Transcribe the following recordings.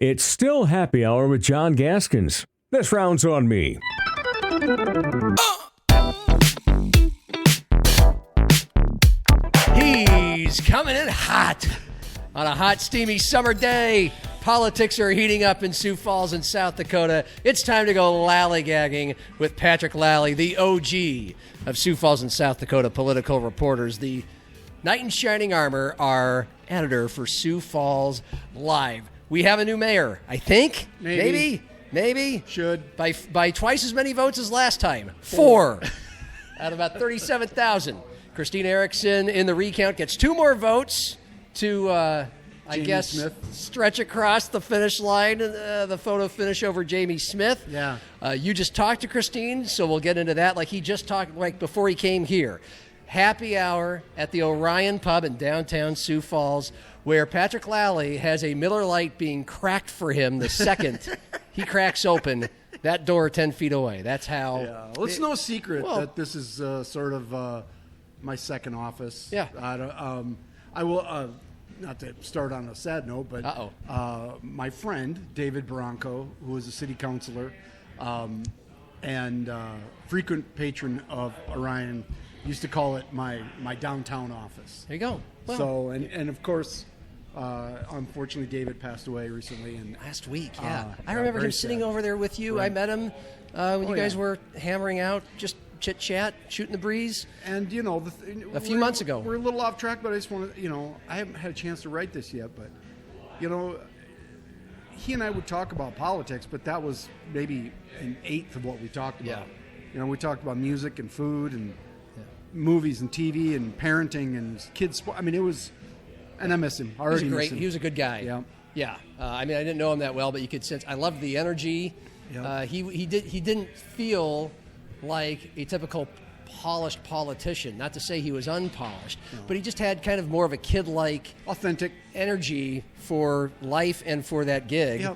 It's still happy hour with John Gaskins. This round's on me. He's coming in hot on a hot, steamy summer day. Politics are heating up in Sioux Falls and South Dakota. It's time to go Lalley-gagging with Patrick Lalley, the OG of Sioux Falls and South Dakota political reporters. The knight in shining armor, our editor for Sioux Falls Live. We have a new mayor, I think. Maybe. Should. By twice as many votes as last time. 4 out of about 37,000. Christine Erickson in the recount gets 2 more votes to, I guess, Smith. Stretch across the finish line, the photo finish over Jamie Smith. Yeah. You just talked to Christine, so we'll get into that like he just talked, like before he came here. Happy hour at the Orion Pub in downtown Sioux Falls, where Patrick Lalley has a Miller Lite being cracked for him the second he cracks open that door 10 feet away. That's how. Yeah. Well, it's no secret that this is sort of my second office. Yeah. I will, not to start on a sad note, but my friend, David Bronco, who is a city councilor and frequent patron of Orion, used to call it my downtown office. There you go. Well, So, and of course, unfortunately, David passed away recently. And last week, yeah. I remember him sitting over there with you. Right. I met him when you guys were hammering out, just chit-chat, shooting the breeze. And, you know, a few months ago. We're a little off track, but I just want to, you know, I haven't had a chance to write this yet, but, you know, he and I would talk about politics, but that was maybe an eighth of what we talked about. Yeah. You know, we talked about music and food and movies and TV and parenting and kids sport. I mean, it was, and I miss him. I already miss him. He was a good guy. Yeah. Yeah. I mean, I didn't know him that well, but you could sense. I loved the energy. Yeah. He didn't feel like a typical polished politician. Not to say he was unpolished, but he just had kind of more of a kid-like, authentic energy for life and for that gig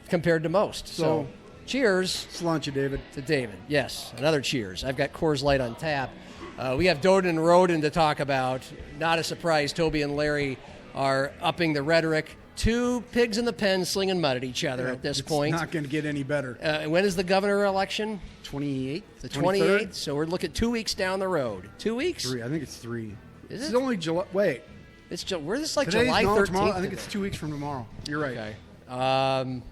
compared to most. So cheers. Sláinte, David. To David. Yes, another cheers. I've got Coors Light on tap. We have Doeden and Rhoden to talk about. Not a surprise, Toby and Larry are upping the rhetoric. 2 pigs in the pen slinging mud at each other at this point. It's not going to get any better. When is the governor election? 28th? The 28th. So we're looking 2 weeks down the road. 2 weeks? 3. I think it's 3. Is It's it? only July. Wait. We're just like Today's, July no, 13th. tomorrow. I think it's 2 weeks from tomorrow. You're right. Okay.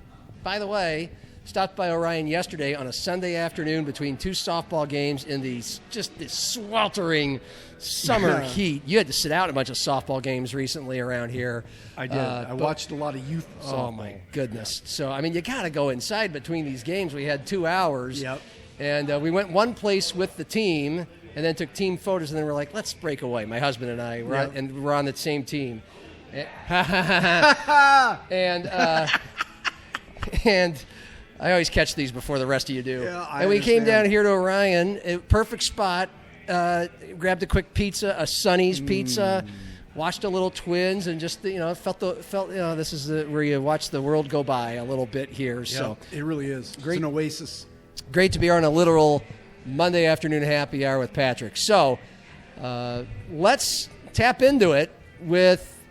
By the way, stopped by Orion yesterday on a Sunday afternoon between 2 softball games in this sweltering summer heat. You had to sit out a bunch of softball games recently around here. I did. I watched a lot of youth softball. Oh, my goodness. So, I mean, you got to go inside between these games. We had 2 hours. Yep. And we went one place with the team and then took team photos. And then we're like, let's break away, my husband and I. We're on the same team. And I always catch these before the rest of you do. Yeah, and we came down here to Orion, a perfect spot, grabbed a quick pizza, a Sonny's pizza, watched a little Twins, and just, you know, felt this is where you watch the world go by a little bit here. Yeah, so it really is. It's an oasis. Great to be on a literal Monday afternoon happy hour with Patrick. So let's tap into it with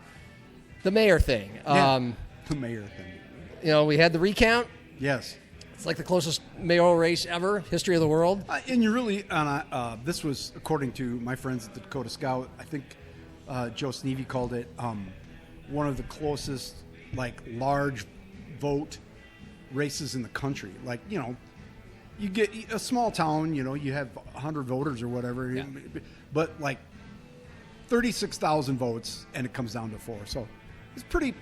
the mayor thing. The mayor thing. You know, we had the recount. Yes. It's like the closest mayoral race ever, history of the world. And you really, this was according to my friends at the Dakota Scout. I think Joe Sneevy called it one of the closest, like, large vote races in the country. Like, you know, you get a small town, you know, you have 100 voters or whatever, but like 36,000 votes, and it comes down to 4. So it's pretty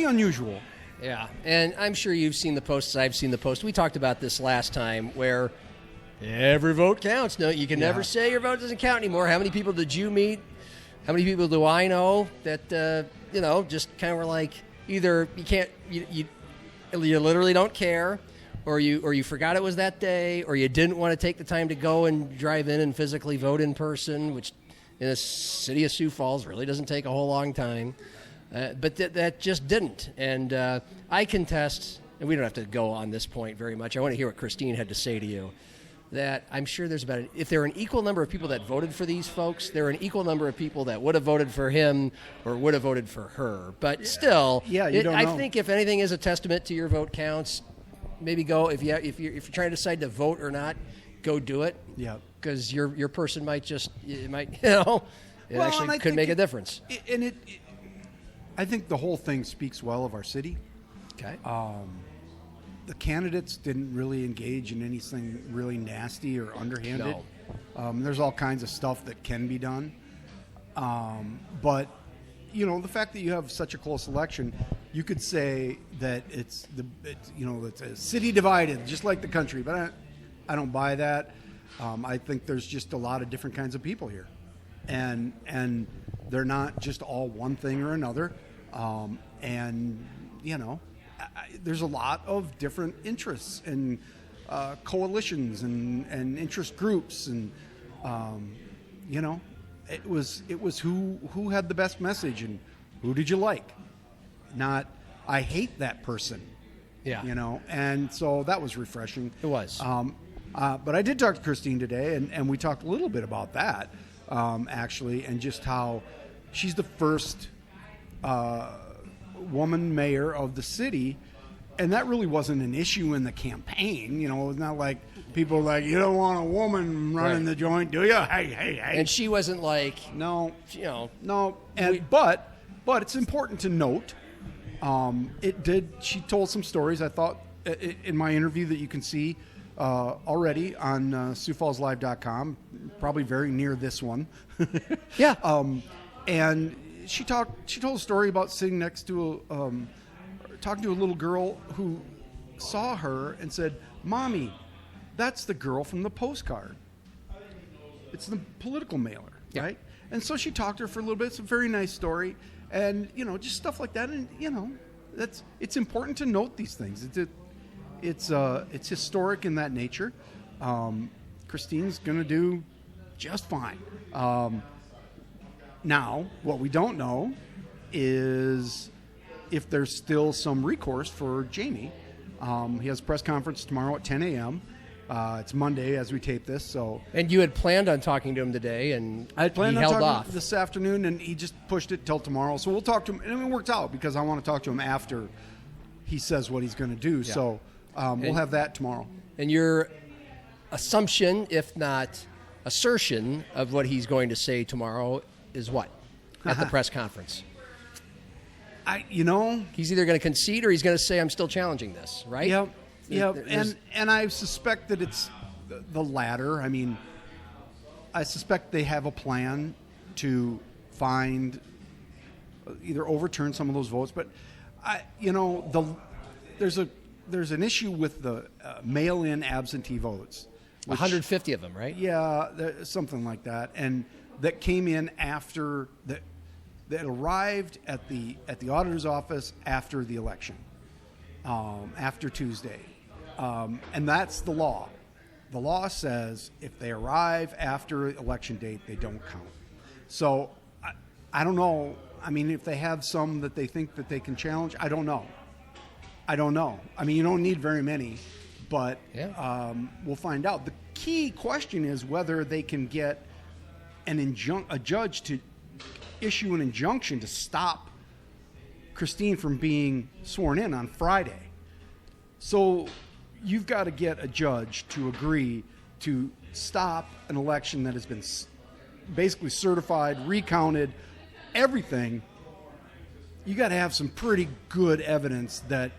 unusual. Yeah, and I'm sure you've seen the posts. I've seen the posts. We talked about this last time where every vote counts. No, you can never say your vote doesn't count anymore. How many people did you meet? How many people do I know that, you know, just kind of were like, either you can't, you literally don't care, or you forgot it was that day, or you didn't want to take the time to go and drive in and physically vote in person, which in the city of Sioux Falls really doesn't take a whole long time. But that just didn't. And I contest, and we don't have to go on this point very much. I want to hear what Christine had to say to you. that I'm sure there's if there are an equal number of people that voted for these folks, there are an equal number of people that would have voted for him or would have voted for her. But still, you don't I know. think if anything is a testament to your vote counts, maybe go if you're trying to decide to vote or not, go do it. Yeah. Because your person might actually I could think make a difference. I think the whole thing speaks well of our city. Okay. The candidates didn't really engage in anything really nasty or underhanded. No. There's all kinds of stuff that can be done. But, the fact that you have such a close election, you could say that it's a city divided, just like the country. But I don't buy that. I think there's just a lot of different kinds of people here. And they're not just all one thing or another. There's a lot of different interests and coalitions and interest groups, and it was who had the best message and who did you like, not I hate that person. Yeah. And so that was refreshing. It was. But I did talk to Christine today, and we talked a little bit about that actually, and just how she's the first woman mayor of the city, and that really wasn't an issue in the campaign. It was not like people were like, you don't want a woman running the joint, do you? Hey. And she wasn't like, no. no. And but it's important to note, she told some stories, I thought, in my interview that you can see already on SiouxFallsLive.com, probably very near this one. Yeah. And she told a story about sitting next to talking to a little girl who saw her and said, "Mommy, that's the girl from the postcard. It's the political mailer, right?" And so she talked to her for a little bit. It's a very nice story, and just stuff like that. And it's important to note these things. It's historic in that nature. Christine's going to do just fine. Now, what we don't know is if there's still some recourse for Jamie. He has a press conference tomorrow at 10 a.m. It's Monday as we tape this. And you had planned on talking to him today, and I had planned he on held talking off this afternoon, and he just pushed it till tomorrow. So we'll talk to him, and it worked out because I want to talk to him after he says what he's going to do. Yeah. So we'll have that tomorrow. And your assumption, if not assertion, of what he's going to say tomorrow is what at the press conference? He's either going to concede or he's going to say, "I'm still challenging this," right? Yep. And I suspect that it's the latter. I mean, I suspect they have a plan to either overturn some of those votes, but there's an issue with the mail-in absentee votes. 150 of them, right? Yeah, something like that, and that came in after that arrived at the auditor's office after the election, after Tuesday, and that's the law. The law says if they arrive after election date, they don't count. So I don't know. I mean, if they have some that they think that they can challenge, I don't know. I mean, you don't need very many, but we'll find out. The key question is whether they can get a judge to issue an injunction to stop Christine from being sworn in on Friday. So you've got to get a judge to agree to stop an election that has been basically certified, recounted, everything. You got to have some pretty good evidence that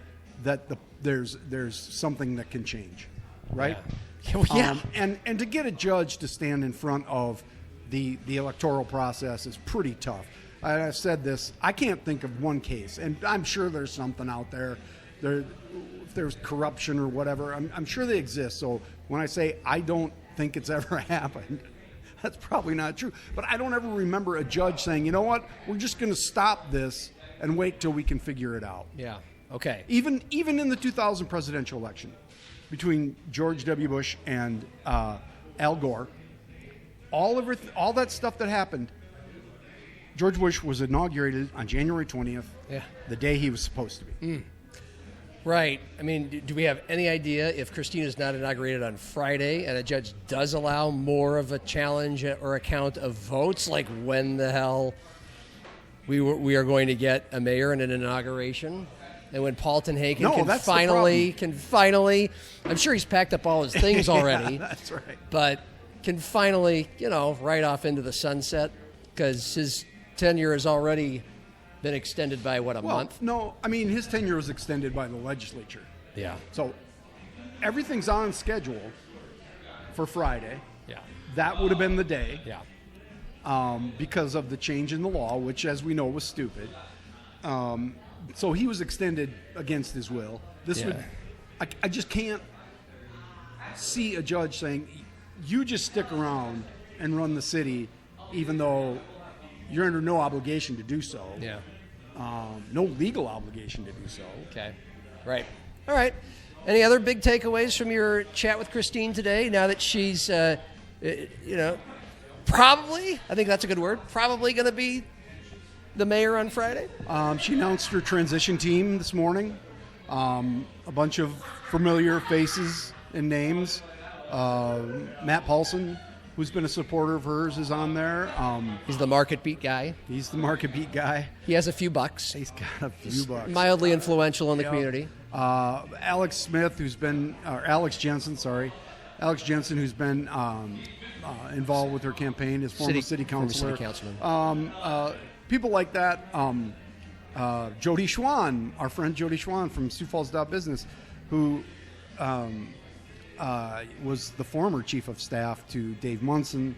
there's something that can change, right? Yeah. And to get a judge to stand in front of the electoral process is pretty tough. I've said this. I can't think of one case, and I'm sure there's something out there. If there's corruption or whatever, I'm sure they exist. So when I say I don't think it's ever happened, that's probably not true. But I don't ever remember a judge saying, "You know what? We're just going to stop this and wait till we can figure it out." Yeah. Okay. Even in the 2000 presidential election between George W. Bush and Al Gore, all that stuff that happened, George Bush was inaugurated on January 20th, the day he was supposed to be. Right. I mean, do we have any idea if Christine is not inaugurated on Friday and a judge does allow more of a challenge or a count of votes, like when the hell we are going to get a mayor and an inauguration? And when Paul TenHaken can finally, I'm sure he's packed up all his things already. Yeah, that's right. But can finally, ride off into the sunset because his tenure has already been extended by, a month? No, I mean, his tenure was extended by the legislature. Yeah. So everything's on schedule for Friday. Yeah. That would have been the day. Yeah. Because of the change in the law, which, as we know, was stupid. So he was extended against his will. I just can't see a judge saying, you just stick around and run the city, even though you're under no obligation to do so. Yeah. No legal obligation to do so. Okay. Right. All right. Any other big takeaways from your chat with Christine today, now that she's, probably, I think that's a good word, probably going to be the mayor on Friday? She announced her transition team this morning. A bunch of familiar faces and names. Matt Paulson, who's been a supporter of hers, is on there. He's the market beat guy. He's the market beat guy. He has a few bucks. He's got a few bucks. Mildly influential in the community. Alex Jensen, who's been involved with her campaign, is former city councilor. People like that. Jody Schwan, our friend Jody Schwan from Sioux Falls Business, who was the former chief of staff to Dave Munson.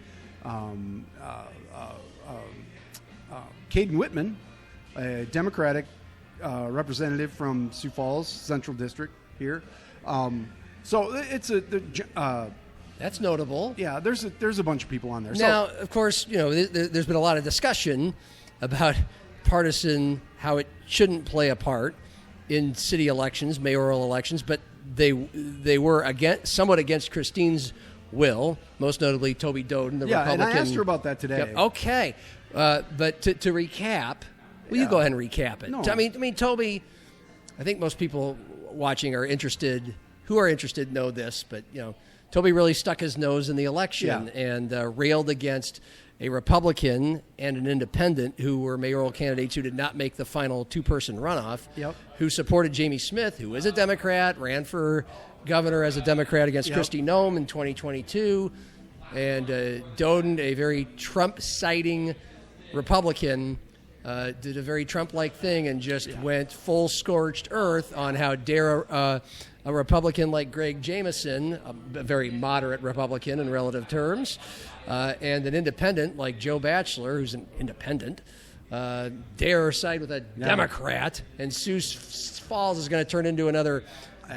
Caden Whitman, a Democratic representative from Sioux Falls Central District here. So it's that's notable. Yeah, there's a bunch of people on there. Now, of course, there's been a lot of discussion about partisan, how it shouldn't play a part in city elections, mayoral elections, but they were somewhat against Christine's will, most notably Toby Doeden, the Republican. Yeah, and I asked her about that today. Yep. Okay, but to recap, you go ahead and recap it. No. I mean, Toby, I think most people watching who are interested know this, but Toby really stuck his nose in the election and railed against a Republican and an independent who were mayoral candidates who did not make the final two-person runoff, who supported Jamie Smith, who is a Democrat, ran for governor as a Democrat against Kristi Noem in 2022, and Doeden, a very Trump-citing Republican, did a very Trump-like thing and just went full scorched earth on how dare a Republican like Greg Jameson, a very moderate Republican in relative terms, and an independent like Joe Batchelor, who's an independent, dare side with a Democrat, and Sioux Falls is going to turn into another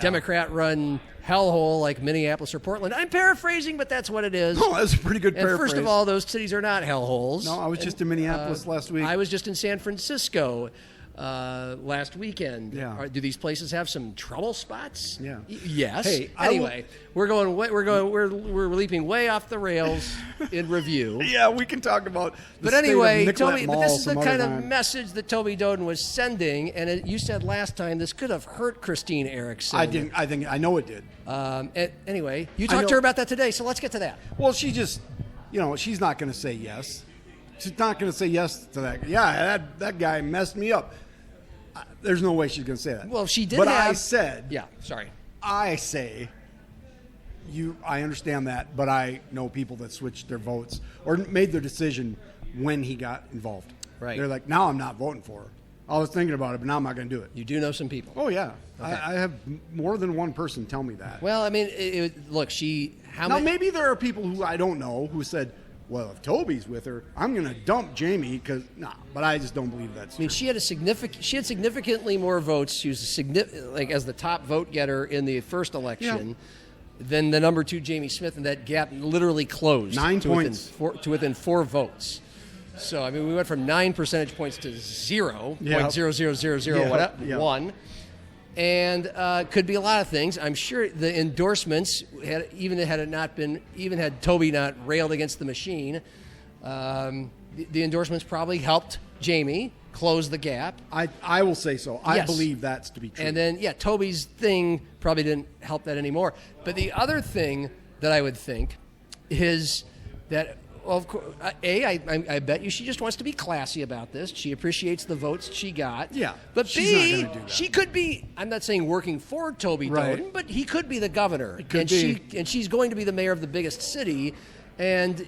Democrat-run hellhole like Minneapolis or Portland. I'm paraphrasing, but that's what it is. Oh, that's a pretty good paraphrase. And first of all, those cities are not hellholes. No, I was just in Minneapolis last week. I was just in San Francisco last weekend. Yeah. Do these places have some trouble spots? Yeah. Yes. Hey, anyway, we're leaping way off the rails in review. Yeah, we can talk about. But anyway, Toby, but this is the kind of message that Toby Doeden was sending, and you said last time this could have hurt Christine Erickson. I know it did. Anyway, you talked to her about that today, so let's get to that. Well, she just, she's not going to say yes. She's not going to say yes to that. Yeah, that guy messed me up. There's no way she's going to say that. Well, she did. But I said. Yeah. Sorry. I say. I understand that, but I know people that switched their votes or made their decision when he got involved. Right. They're like, now I'm not voting for her. I was thinking about it, but now I'm not going to do it. You do know some people. Oh yeah, Okay. I have more than one person tell me that. Well, I mean, look, maybe there are people who I don't know who said, well, if Toby's with her, I'm going to dump Jamie but I just don't believe that's true. she had significantly more votes. She was as the top vote getter in the first election than the number 2 Jamie Smith, and that gap literally closed 9 points to within 4 votes. So I mean, we went from 9 percentage points to 0.00001, and could be a lot of things. I'm sure the endorsements had Toby not railed against the machine, the endorsements probably helped Jamie close the gap. I will say so. I believe that's to be true. And then, Toby's thing probably didn't help that anymore. But the other thing that I would think is that, well, of course, I bet you she just wants to be classy about this. She appreciates the votes she got. Yeah, But she's B, not gonna do that. she could be, I'm not saying working for Toby Doeden, but he could be the governor. Could be. And she's going to be the mayor of the biggest city. And,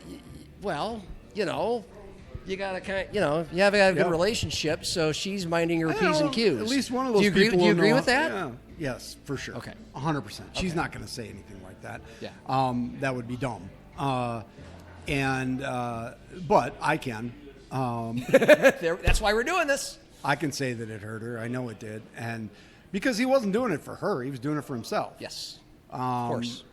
well, you got to you have a good relationship, so she's minding her P's and Q's. At least one of those do you agree, people. Do you agree know, with that? Yeah. Yes, for sure. Okay. 100%. She's not going to say anything like that. Yeah. That would be dumb. But I can. That's why we're doing this. I can say that it hurt her. I know it did. And because he wasn't doing it for her, he was doing it for himself. Yes. Of course.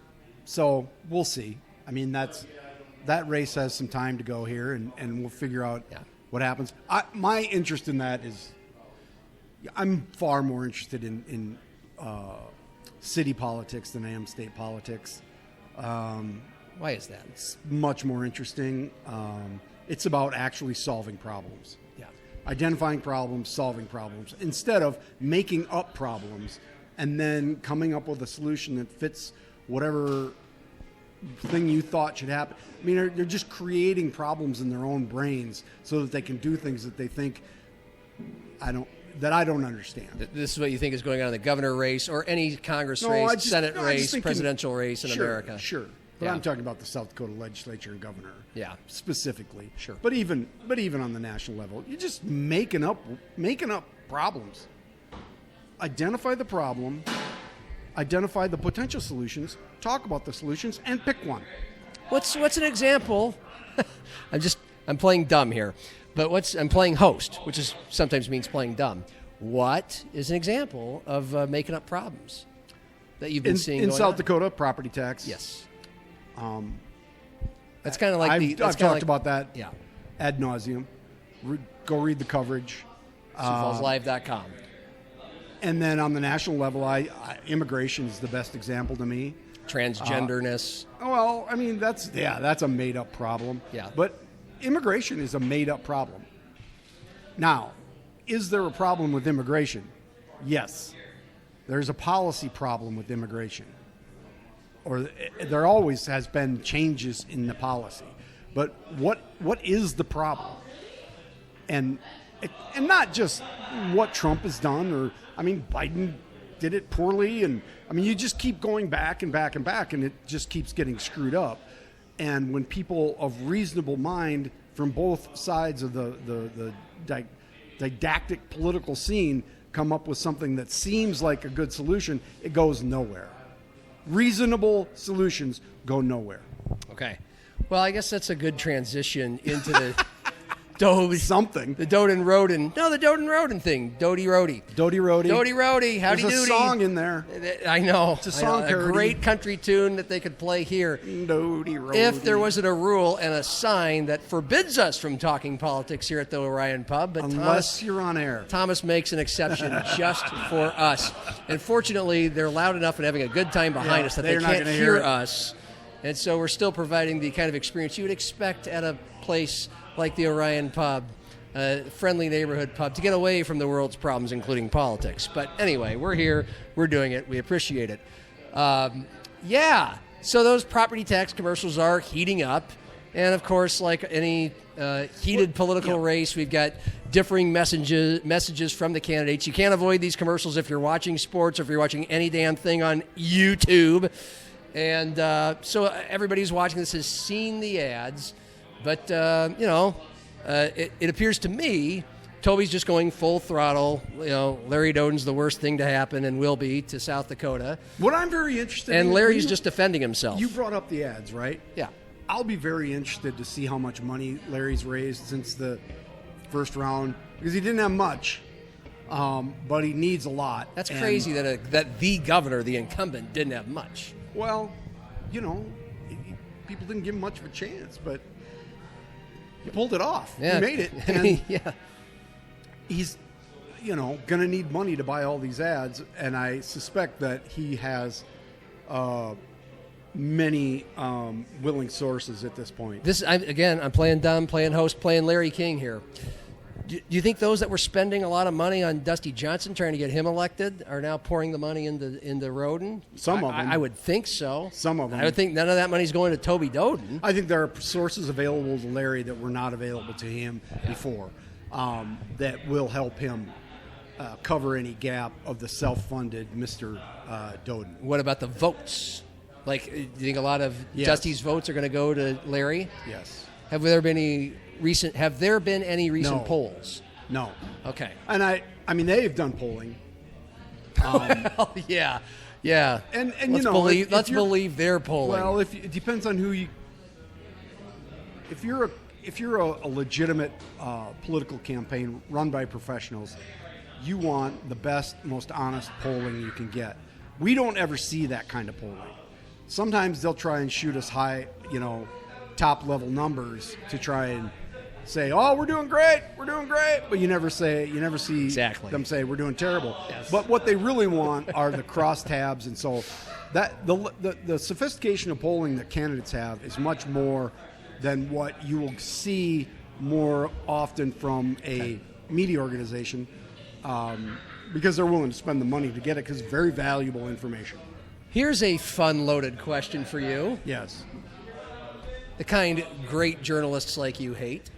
So we'll see. I mean, that race has some time to go here, and we'll figure out what happens. My interest in that is, I'm far more interested in city politics than I am state politics. Why is that? It's much more interesting. It's about actually solving problems. Yeah. Identifying problems, solving problems, instead of making up problems and then coming up with a solution that fits whatever thing you thought should happen. I mean, they're just creating problems in their own brains so that they can do things that they think I don't understand. This is what you think is going on in the governor race or any Congress race, Senate race, presidential race in America. Sure. But I'm talking about the South Dakota legislature and governor. Yeah. Specifically. Sure. But even on the national level, you're just making up problems. Identify the problem, identify the potential solutions, talk about the solutions, and pick one. What's an example? I'm playing dumb here, but I'm playing host, which is sometimes means playing dumb. What is an example of making up problems that you've been seeing in South on? Dakota? Property tax. Yes. That's kind of like I've talked about that. Yeah. Ad nauseum. Go read the coverage. SiouxFallsLive.com. And then on the national level, immigration is the best example to me. Transgenderness. Well, I mean, that's a made-up problem. Yeah. But immigration is a made-up problem. Now, is there a problem with immigration? Yes. There's a policy problem with immigration. Or there always has been changes in the policy. But what is the problem? And not just what Trump has done, or, I mean, Biden did it poorly, and, I mean, you just keep going back and back and back, and it just keeps getting screwed up. And when people of reasonable mind from both sides of the didactic political scene come up with something that seems like a good solution, it goes nowhere. Reasonable solutions go nowhere. Okay. Well, I guess that's a good transition into the Doden. Something. The Doden Rhoden. No, the Doden Rhoden thing. Dodie Rhodey. Dodie Rhodey. Dodie Rhodey. Howdy doody. There's a song in there. I know. It's a song parody. A great country tune that they could play here. Dodie Rhodey. If there wasn't a rule and a sign that forbids us from talking politics here at the Orion Pub. But unless you're on air. Thomas makes an exception just for us. And fortunately, they're loud enough and having a good time behind us that they can't hear us. And so we're still providing the kind of experience you would expect at a place like the Orion Pub, a friendly neighborhood pub, to get away from the world's problems, including politics. But anyway, we're here. We're doing it. We appreciate it. So those property tax commercials are heating up. And, of course, like any heated political race, we've got differing messages from the candidates. You can't avoid these commercials if you're watching sports or if you're watching any damn thing on YouTube. And so everybody who's watching this has seen the ads. But, it appears to me Toby's just going full throttle. Larry Doden's the worst thing to happen and will be to South Dakota. What I'm very interested in... And Larry's just defending himself. You brought up the ads, right? Yeah. I'll be very interested to see how much money Larry's raised since the first round, because he didn't have much, but he needs a lot. That's crazy that the governor, the incumbent, didn't have much. Well, people didn't give him much of a chance, but he pulled it off. Yeah. He made it. And yeah. He's, going to need money to buy all these ads, and I suspect that he has many willing sources at this point. I'm playing dumb, playing host, playing Larry King here. Do you think those that were spending a lot of money on Dusty Johnson trying to get him elected are now pouring the money into Rhoden? Some of them. I would think so. Some of them. I would think none of that money's going to Toby Doeden. I think there are sources available to Larry that were not available to him before that will help him cover any gap of the self-funded Mr. Doeden. What about the votes? Like, do you think a lot of Dusty's votes are going to go to Larry? Yes. Have there been any recent No. polls? No. Okay. And I mean, they've done polling. Well, yeah. And let's believe their polling. Well, it depends on who you. If you're a legitimate political campaign run by professionals, you want the best, most honest polling you can get. We don't ever see that kind of polling. Sometimes they'll try and shoot us high, top level numbers to try and say, "Oh, we're doing great," but you never see Exactly. them say we're doing terrible. Yes. But what they really want are the crosstabs, and so that the sophistication of polling that candidates have is much more than what you will see more often from a media organization, because they're willing to spend the money to get it because it's very valuable information. Here's a fun, loaded question for you. Yes. The kind great journalists like you hate.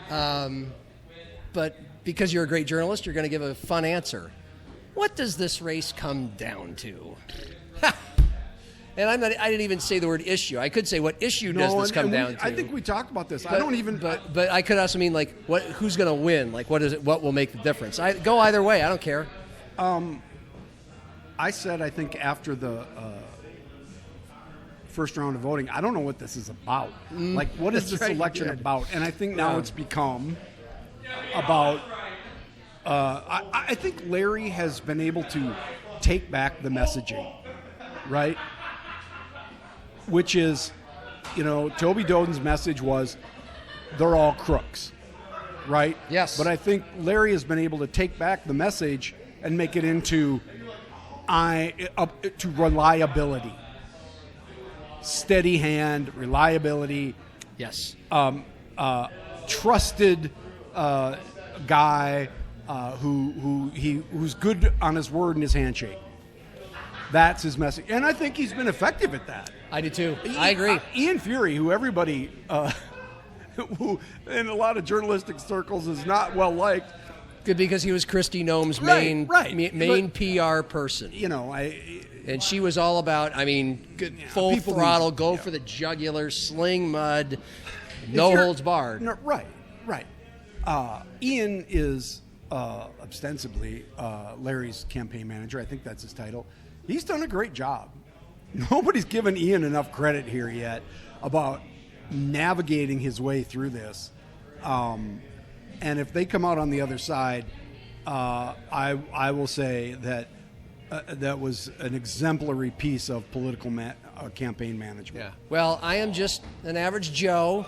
But because you're a great journalist, you're going to give a fun answer. What does this race come down to? And I didn't even say the word issue. I could say, what issue does this come down to? I think we talked about this. But I could also mean, like, who's going to win? Like, what will make the difference? Go either way. I don't care. I said, I think after the first round of voting, I don't know what this is about. Like, what is this election about? And I think now it's become about. I think Larry has been able to take back the messaging, right? Which is, Toby Doeden's message was, they're all crooks, right? Yes. But I think Larry has been able to take back the message and make it into to reliability, steady hand, reliability. Yes. Trusted guy who's good on his word and his handshake. That's his message, and I think he's been effective at that. I do too. I agree. Ian Fury, who everybody, who in a lot of journalistic circles is not well liked. Good, because he was Kristi Noem's main PR person. And she was all about, full throttle, go for the jugular, sling mud, no holds barred. No, right. Ian is ostensibly Larry's campaign manager. I think that's his title. He's done a great job. Nobody's given Ian enough credit here yet about navigating his way through this. And if they come out on the other side, I will say that that was an exemplary piece of political campaign management. Yeah. Well, I am just an average Joe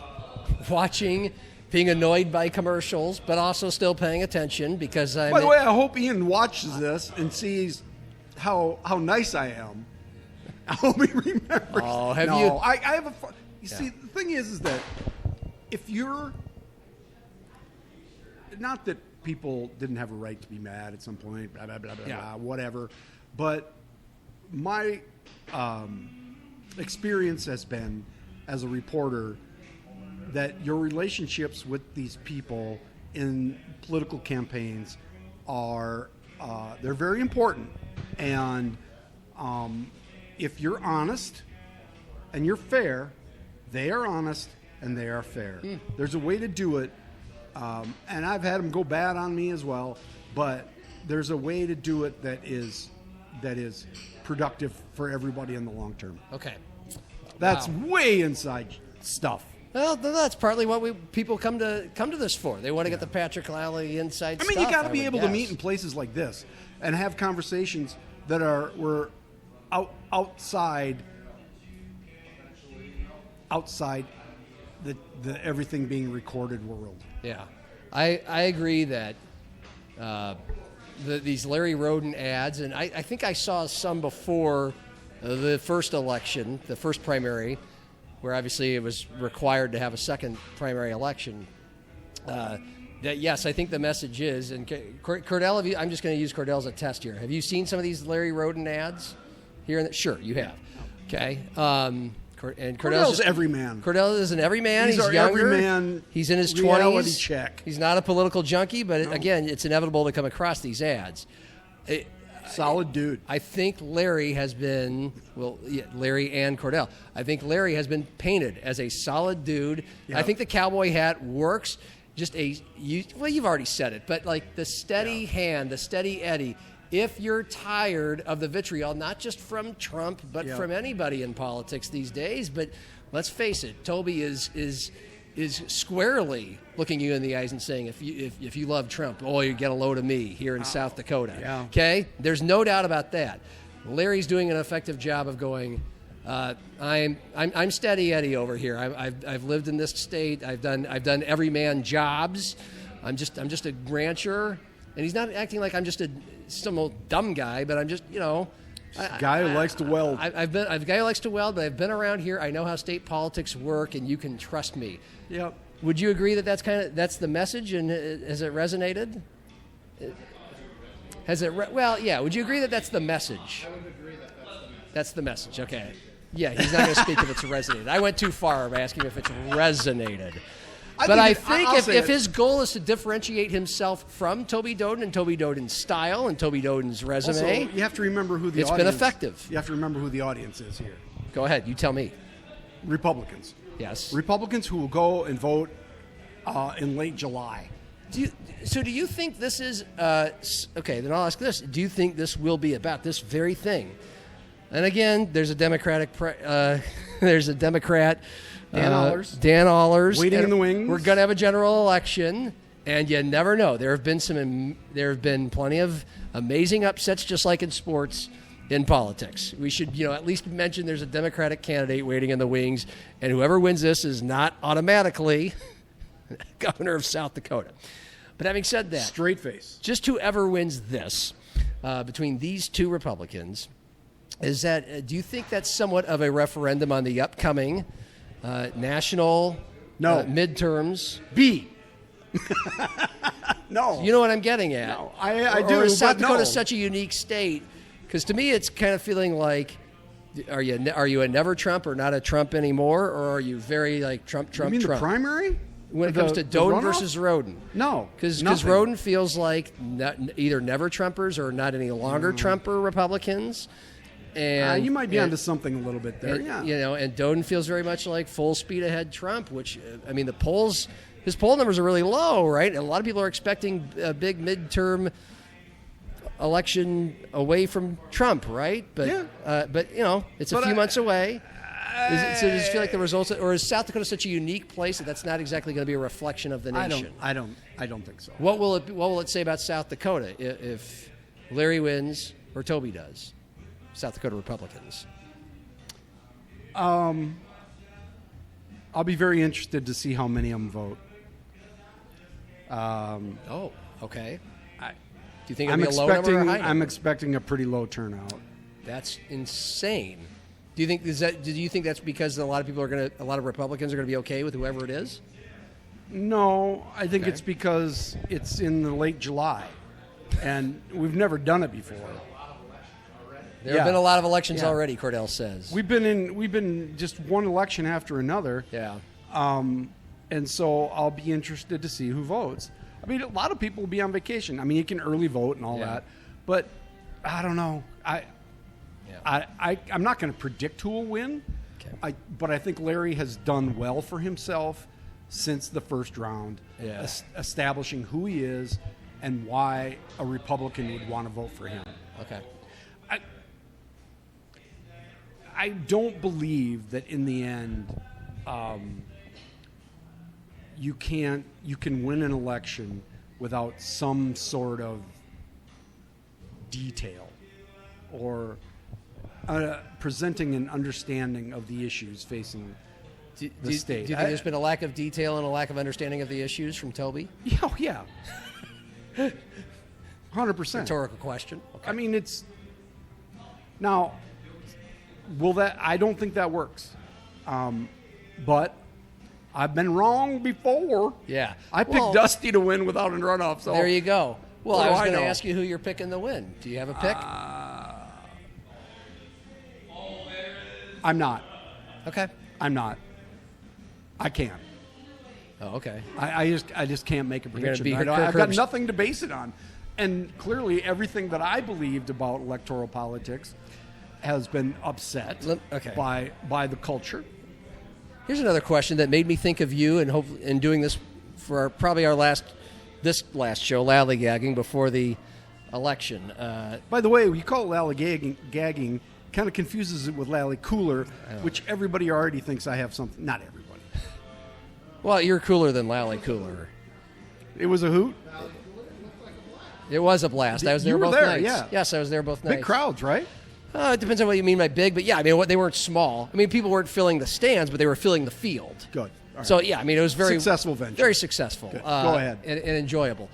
watching, being annoyed by commercials, but also still paying attention because I'm... By the way, I hope Ian watches this and sees how nice I am. I hope he remembers. Oh, have you... I have a... See, the thing is that if you're... Not that people didn't have a right to be mad at some point, blah, blah, blah, blah, blah, whatever. But my experience has been, as a reporter, that your relationships with these people in political campaigns are, they're very important. And if you're honest and you're fair, they are honest and they are fair. There's a way to do it. And I've had them go bad on me as well, but there's a way to do it that is productive for everybody in the long term. Okay. That's way inside stuff. Well, that's partly what people come to this for. They want to get the Patrick Lalley inside stuff. You got to be able to meet in places like this and have conversations that were outside the everything being recorded world. Yeah, I agree that these Larry Rhoden ads, and I think I saw some before the first election, the first primary, where obviously it was required to have a second primary election. Yes, I think the message is, and Cordell, I'm just going to use Cordell as a test here. Have you seen some of these Larry Rhoden ads here? Sure, you have. Okay. And Cordell's everyman. Cordell is an everyman. He's our younger. everyman. He's in his reality 20s. check. He's not a political junkie, but again, it's inevitable to come across these ads. Solid dude. I think Larry has been, Larry and Cordell. I think Larry has been painted as a solid dude. Yep. I think the cowboy hat works. You've already said it, but like the steady hand, the steady Eddie. If you're tired of the vitriol, not just from Trump, but from anybody in politics these days, but let's face it, Toby is squarely looking you in the eyes and saying, if you love Trump, you get a load of me here in South Dakota. Yeah. Okay, there's no doubt about that. Larry's doing an effective job of going. I'm steady Eddie over here. I've lived in this state. I've done everyman jobs. I'm just a rancher, and he's not acting like I'm just some old dumb guy. But I'm just a guy who likes to weld. I'm a guy who likes to weld, but I've been around here. I know how state politics work, and you can trust me. Yep. Would you agree that that's the message, and has it resonated? Would you agree that that's the message? I would agree that's the message. Okay. Yeah, he's not going to speak if it's resonated. I went too far by asking if it's resonated. I think if his goal is to differentiate himself from Toby Doeden and Toby Doeden's style and Toby Doeden's resume, also, you have to remember who the it's audience. been effective. You have to remember who the audience is here. Go ahead, you tell me. Republicans. Yes. Republicans who will go and vote in late July. Do you think this is okay? Then I'll ask this: do you think this will be about this very thing? And again, there's a Democrat. Dan Allers. Dan Allers. Waiting in the wings. We're going to have a general election, and you never know. There have been plenty of amazing upsets, just like in sports, in politics. We should, at least mention there's a Democratic candidate waiting in the wings, and whoever wins this is not automatically governor of South Dakota. But having said that, straight face. Just whoever wins this between these two Republicans. Do you think that's somewhat of a referendum on the upcoming national midterms? B. No. You know what I'm getting at? No, I do. Or is South but Dakota no. such a unique state? Because to me, it's kind of feeling like, are you a never Trump or not a Trump anymore, or are you very like Trump? You mean Trump? The primary? When it comes to Doeden versus Rhoden. No. Because Rhoden feels like either never Trumpers or not any longer Trumper Republicans. And you might be onto something a little bit there, And Doeden feels very much like full speed ahead Trump, which, the polls, his poll numbers are really low, right? And a lot of people are expecting a big midterm election away from Trump, right? But, it's a few months away. So does it feel like the results, or is South Dakota such a unique place that that's not exactly going to be a reflection of the nation? I don't think so. What will it say about South Dakota if Larry wins or Toby does? South Dakota Republicans. I'll be very interested to see how many of them vote. Okay. Do you think it'll be a low number or a high number? I'm expecting a pretty low turnout. That's insane. Do you think that's because a lot of Republicans are going to be okay with whoever it is? No, I think it's because it's in the late July, and we've never done it before. There have been a lot of elections already, Cordell says. We've been just one election after another. Yeah. And so I'll be interested to see who votes. A lot of people will be on vacation. You can early vote and all that, but I don't know. I'm not going to predict who will win. Okay. But I think Larry has done well for himself since the first round, establishing who he is and why a Republican would want to vote for him. Okay. I don't believe that in the end you can win an election without some sort of detail or presenting an understanding of the issues facing the state. Do you think there's been a lack of detail and a lack of understanding of the issues from Toby? Yeah. 100%. Rhetorical question. Okay. It's now. Will that? I don't think that works. But I've been wrong before. Yeah. I picked Dusty to win without a runoff. So there you go. Well, what I do was I going to know? ask you who you're picking to win. Do you have a pick? I'm not. Okay. I'm not. I can't. Oh, okay. I just can't make a gonna prediction. be I've got Herbst. nothing to base it on. And clearly, everything that I believed about electoral politics has been upset Okay. by the culture. Here's another question that made me think of you, and in doing this for probably our last show, Lalley-Gagging, before the election. By the way, you call it Lalley-gagging, kind of confuses it with Lalley cooler, which everybody already thinks I have something. Not everybody. Well, you're cooler than Lalley cooler. It was a hoot. It was a blast. I was there You were both there, nights. yeah. Yes, I was there both nights. Big crowds, right? It depends on what you mean by big, but yeah, I mean, they weren't small. I mean, people weren't filling the stands, but they were filling the field. Good. All right. So, yeah, I mean, it was very Successful venture. Very successful. Good. Go ahead. And enjoyable.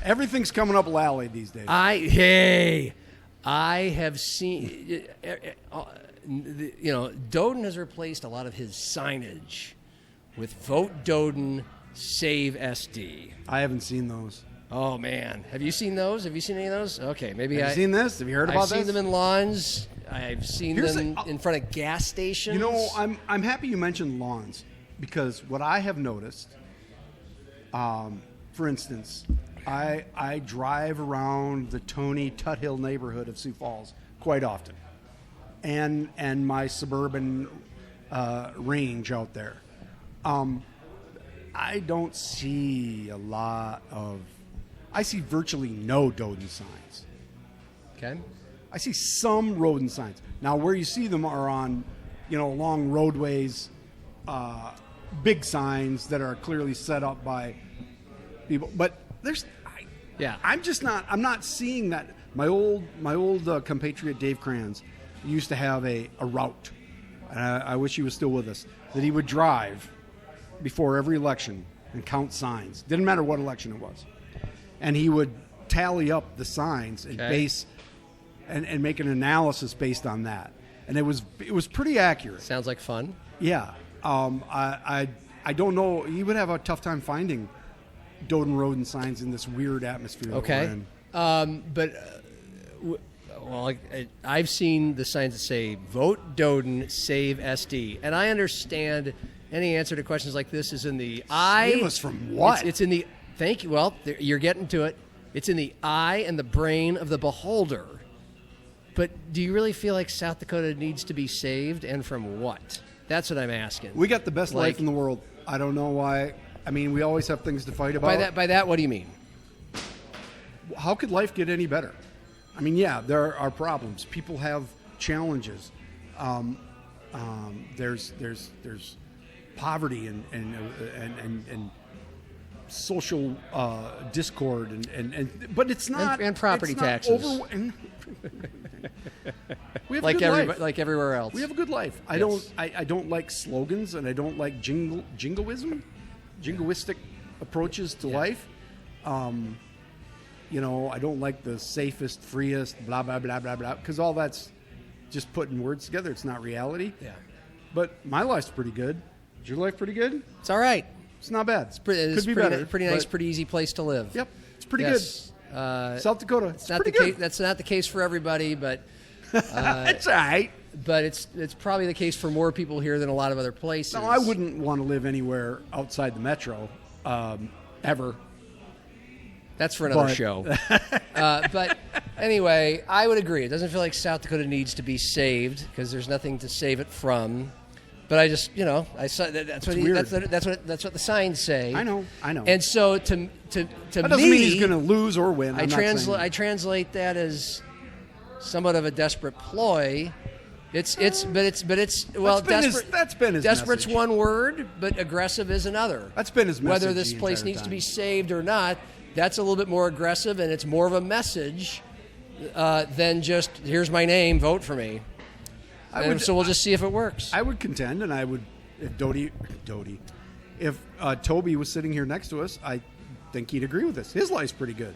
Everything's coming up Lalley these days. I have seen, Doeden has replaced a lot of his signage with Vote Doeden, Save SD. I haven't seen those. Oh, man. Have you seen those? Have you seen any of those? Okay, maybe Have you seen this? Have you heard about I've this? seen them in lawns. I've seen them in front of gas stations. You know, I'm happy you mentioned lawns because what I have noticed, for instance, I drive around the Tony Tuthill neighborhood of Sioux Falls quite often, and my suburban range out there. I don't see a lot of. I see virtually no Doeden signs. Okay. I see some Rhoden signs. Now, where you see them are on, along roadways, big signs that are clearly set up by people. But I'm not seeing that. My old compatriot Dave Kranz used to have a route, and I wish he was still with us, that he would drive before every election and count signs. Didn't matter what election it was. And he would tally up the signs and and make an analysis based on that. And it was pretty accurate. Sounds like fun. Yeah. I don't know. He would have a tough time finding Doeden Rhoden signs in this weird atmosphere that we're in. I've seen the signs that say Vote Doeden, Save SD. And I understand any answer to questions like this is in the eye. Save us from what? It's in the, thank you. Well, you're getting to it. It's in the eye and the brain of the beholder. But do you really feel like South Dakota needs to be saved, and from what? That's what I'm asking. We got the best life in the world. I don't know why. I mean, we always have things to fight about. By that, what do you mean? How could life get any better? I mean, yeah, there are problems. People have challenges. There's poverty and social discord but it's not and property it's not taxes. We have like a good life. like everywhere else. We have a good life. Yes. I don't like slogans, and I don't like jingoistic approaches to life. I don't like the safest, freest, blah blah blah blah blah, because all that's just putting words together. It's not reality. Yeah. But my life's pretty good. Is your life pretty good? It's all right. It's not bad. It's Could be better. Pretty nice, but- pretty easy place to live. Yep, it's pretty Yes. good. South Dakota, it's Not pretty the good. case, that's not the case for everybody, but It's all right. but it's probably the case for more people here than a lot of other places. No, I wouldn't want to live anywhere outside the metro, ever. That's for another But- show. But anyway, I would agree. It doesn't feel like South Dakota needs to be saved because there's nothing to save it from. But I just, I saw that's weird. that's what the signs say. I know. And so to That doesn't mean he's going to lose or win. I I'm not saying that. translate that as somewhat of a desperate ploy. But it's well, that's been his desperate's message. one word, but aggressive is another. That's been his message Whether this the place entire needs to time. be saved or not, that's a little bit more aggressive, and it's more of a message than just here's my name, vote for me. So we'll just see if it works. I would contend, and I would, if if Toby was sitting here next to us, I think he'd agree with us. His life's pretty good.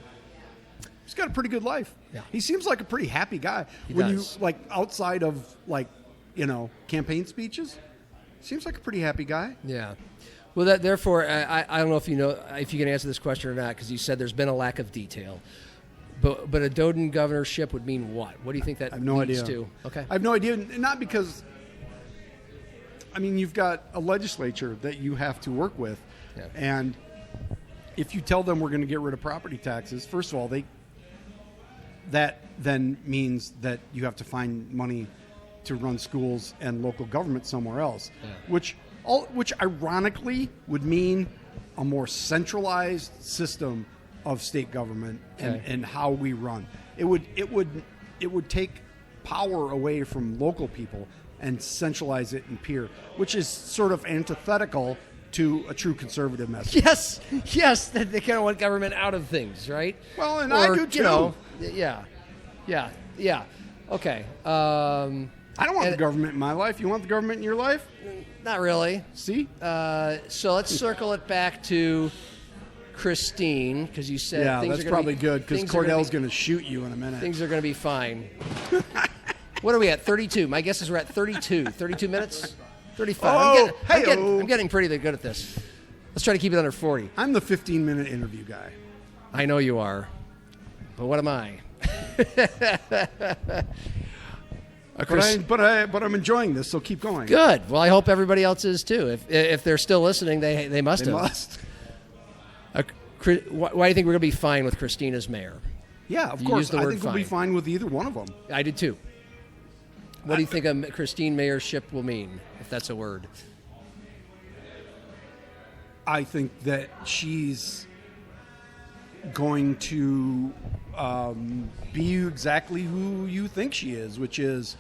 He's got a pretty good life. Yeah. He seems like a pretty happy guy. He when does. you outside of campaign speeches, Seems like a pretty happy guy. Yeah. Well, therefore, I don't know if you can answer this question or not, because you said there's been a lack of detail. But a Doeden governorship would mean what? What do you think that I have no leads idea. to? Okay. I have no idea. Not because, I mean, you've got a legislature that you have to work with. Yeah. And if you tell them we're going to get rid of property taxes, first of all, that then means that you have to find money to run schools and local government somewhere else, which ironically would mean a more centralized system of state government and how we run. It would take power away from local people and centralize it in Pierre, which is sort of antithetical to a true conservative message. Yes, that they kind of want government out of things, right? Well, and I do too. Yeah. Okay. I don't want the government in my life. You want the government in your life? Not really. See? So let's circle it back to Christine, because you said things that's are probably good, because Cordell's going going to shoot you in a minute. Things are going to be fine. What are we at? 32. My guess is we're at 32. 32 minutes? 35. I'm getting pretty good at this. Let's try to keep it under 40. I'm the 15-minute interview guy. I know you are. But what am I? But I'm enjoying this, so keep going. Good. Well, I hope everybody else is too. If they're still listening, they must have. They must. Why do you think we're going to be fine with Christine as mayor? Yeah, of You course. used the I word think we'll be fine. fine with either one of them. I did too. What do you think a Christine mayorship will mean, if that's a word? I think that she's going to be exactly who you think she is, which is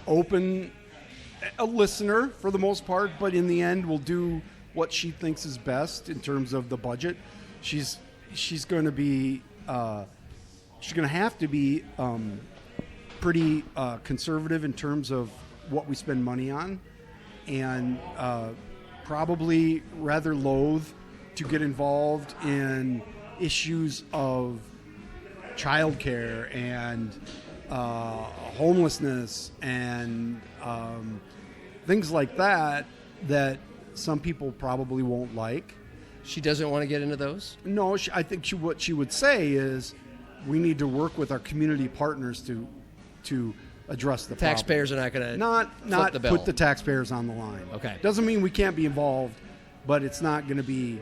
open, a listener for the most part, but in the end will do what she thinks is best in terms of the budget. She's going to be she's going to have to be pretty conservative in terms of what we spend money on, and probably rather loath to get involved in issues of childcare and homelessness and things like that some people probably won't like. She doesn't want to get into those? No, I think what she would say is we need to work with our community partners to address the Taxpayers problem. are not going to not the bill. put the taxpayers on the line. Okay. Doesn't mean we can't be involved, but it's not going to be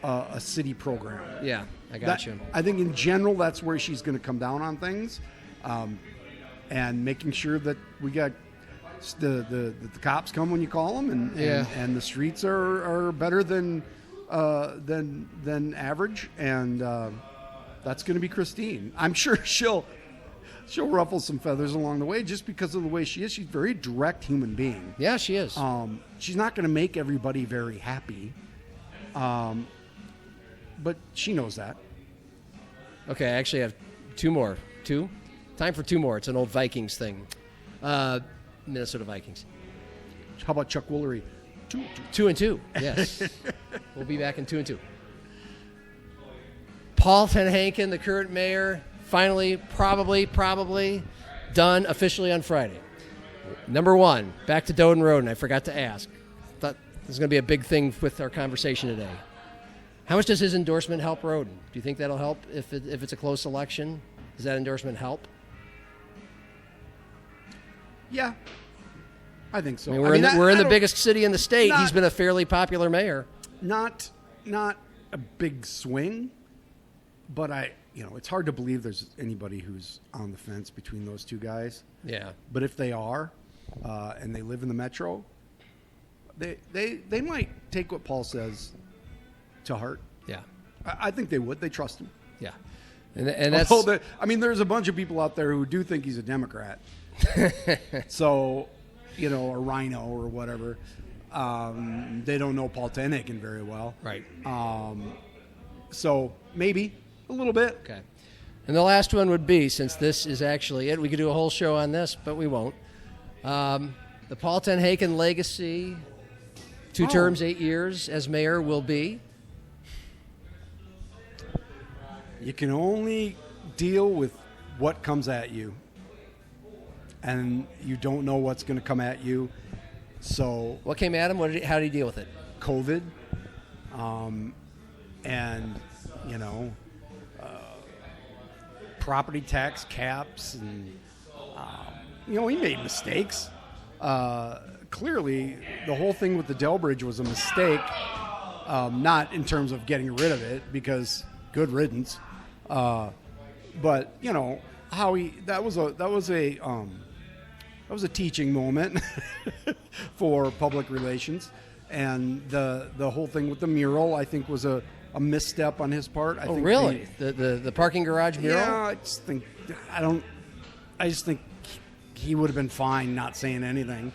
a city program. Yeah, I got you. I think in general that's where she's going to come down on things, and making sure that we got the cops come when you call them, and the streets are better than average, and that's going to be Christine. I'm sure she'll ruffle some feathers along the way just because of the way she is. She's a very direct human being. Yeah, she is. She's not going to make everybody very happy, but she knows that. Okay, I actually have two more. Two? Time for two more. It's an old Vikings thing. Minnesota Vikings. How about Chuck Woolery? 2-2. Yes. We'll be back in 2-2. Paul TenHaken, the current mayor, finally, probably done officially on Friday. Number one, back to Doeden Rhoden. I forgot to ask. Thought this is going to be a big thing with our conversation today. How much does his endorsement help Rhoden? Do you think that'll help if it's a close election? Does that endorsement help? Yeah, I think so. I mean, we're in the biggest city in the state. He's been a fairly popular mayor. Not a big swing, but it's hard to believe there's anybody who's on the fence between those two guys. Yeah. But if they are, and they live in the metro, they might take what Paul says to heart. Yeah. I think they would. They trust him. Yeah. And that's... there's a bunch of people out there who do think he's a Democrat. So, a rhino or whatever. They don't know Paul TenHaken very well. Right. So maybe a little bit. Okay. And the last one would be, since this is actually it, we could do a whole show on this, but we won't. The Paul TenHaken legacy, 2 terms, 8 years as mayor will be. You can only deal with what comes at you. and you don't know what's going to come at you. So What came at him? How did he deal with it? COVID, and property tax caps, and he made mistakes. Clearly, the whole thing with the Delbridge was a mistake, not in terms of getting rid of it, because good riddance. But how that was a teaching moment for public relations, and the whole thing with the mural, I think, was a misstep on his part. I think really? The parking garage mural? Yeah, I just think he would have been fine not saying anything.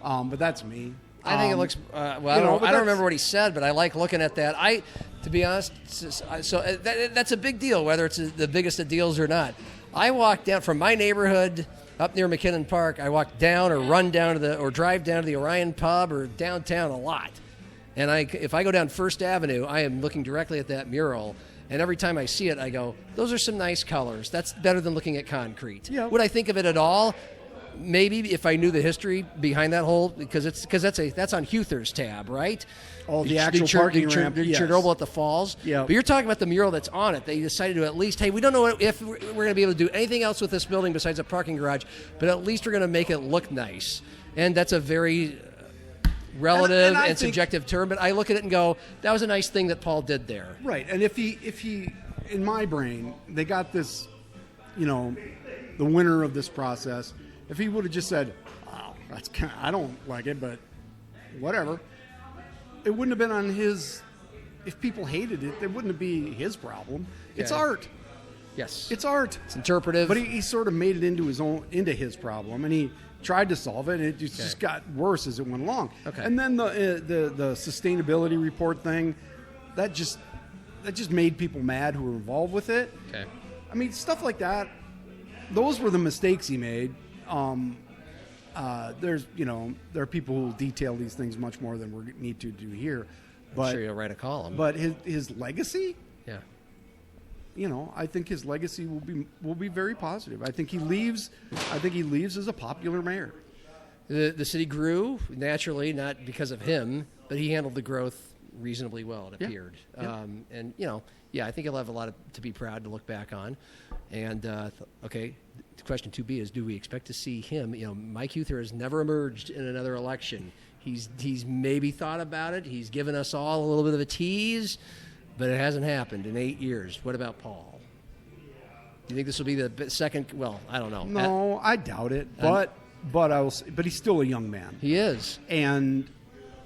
But that's me. I think it looks. I don't remember what he said, but I like looking at that. To be honest, that's a big deal, whether it's the biggest of deals or not. I walked down from my neighborhood up near McKinnon Park. I walk down or drive down to the Orion Pub or downtown a lot. And if I go down First Avenue, I am looking directly at that mural. And every time I see it, I go, those are some nice colors. That's better than looking at concrete. Yeah. Would I think of it at all? Maybe if I knew the history behind that whole, because that's on Huther's tab, right? Oh, the actual parking ramp. Yes. Chernobyl at the Falls. Yeah. But you're talking about the mural that's on it. They decided to at least, hey, we don't know if we're going to be able to do anything else with this building besides a parking garage, but at least we're going to make it look nice. And that's a very relative and subjective term, but I look at it and go, that was a nice thing that Paul did there. Right. And if he, in my brain, they got this, the winner of this process. If he would have just said, "Oh, I don't like it, but whatever," it wouldn't have been on his. If people hated it, it wouldn't be his problem. Okay. It's art. Yes, it's art. It's interpretive. But he sort of made it into his problem, and he tried to solve it, and it just got worse as it went along. Okay. And then the sustainability report thing, that just made people mad who were involved with it. Okay. I mean, stuff like that. Those were the mistakes he made. There are people who detail these things much more than we need to do here. But I'm sure you'll write a column. But his legacy, yeah, I think his legacy will be very positive. I think he leaves as a popular mayor. The city grew naturally, not because of him, but he handled the growth reasonably well. It appeared, and I think he'll have a lot to be proud to look back on. And question 2B is, do we expect to see him? Mike Huther has never emerged in another election. He's maybe thought about it. He's given us all a little bit of a tease, but it hasn't happened in 8 years. What about Paul? Do you think this will be the second? Well, I don't know. No, I doubt it. But he's still a young man. He is, and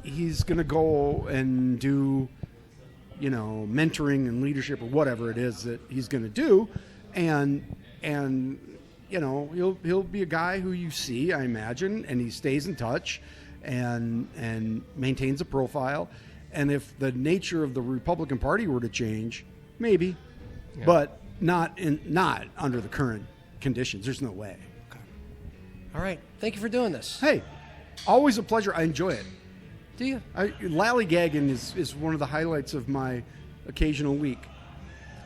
he's going to go and do, mentoring and leadership or whatever it is that he's going to do, and he'll be a guy who you see, I imagine, and he stays in touch and maintains a profile. And if the nature of the Republican Party were to change, maybe, but not under the current conditions. There's no way. Okay. All right. Thank you for doing this. Hey, always a pleasure. I enjoy it. Do you? Lalley-gagging is one of the highlights of my occasional week.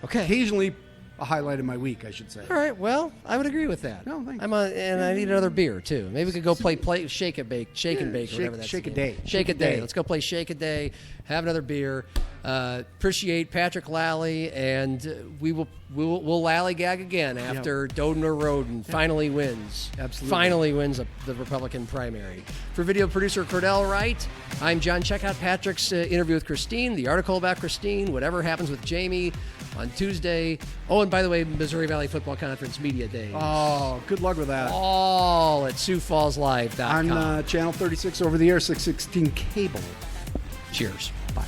Okay. Occasionally a highlight of my week, I should say. All right. Well, I would agree with that. No, thanks. I need another beer too. Maybe we could go play shake and bake, whatever that's. Shake a day. Shake a day. Let's go play shake a day. Have another beer. Appreciate Patrick Lalley, and we'll Lalley-gag again after Doeden or Rhoden finally wins. Absolutely. Finally wins the Republican primary. For video producer Cordell Wright, I'm John. Check out Patrick's interview with Christine, the article about Christine, whatever happens with Jamie on Tuesday. Oh, and by the way, Missouri Valley Football Conference Media Days. Oh, good luck with that. All at SiouxFallsLive.com. On Channel 36 over the air, 616 cable. Cheers. Bye.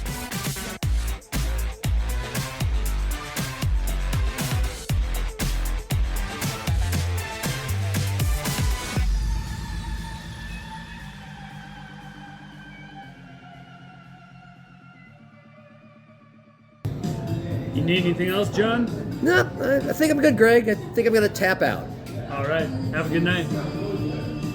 You need anything else, John? No, I think I'm good, Greg. I think I'm going to tap out. All right. Have a good night.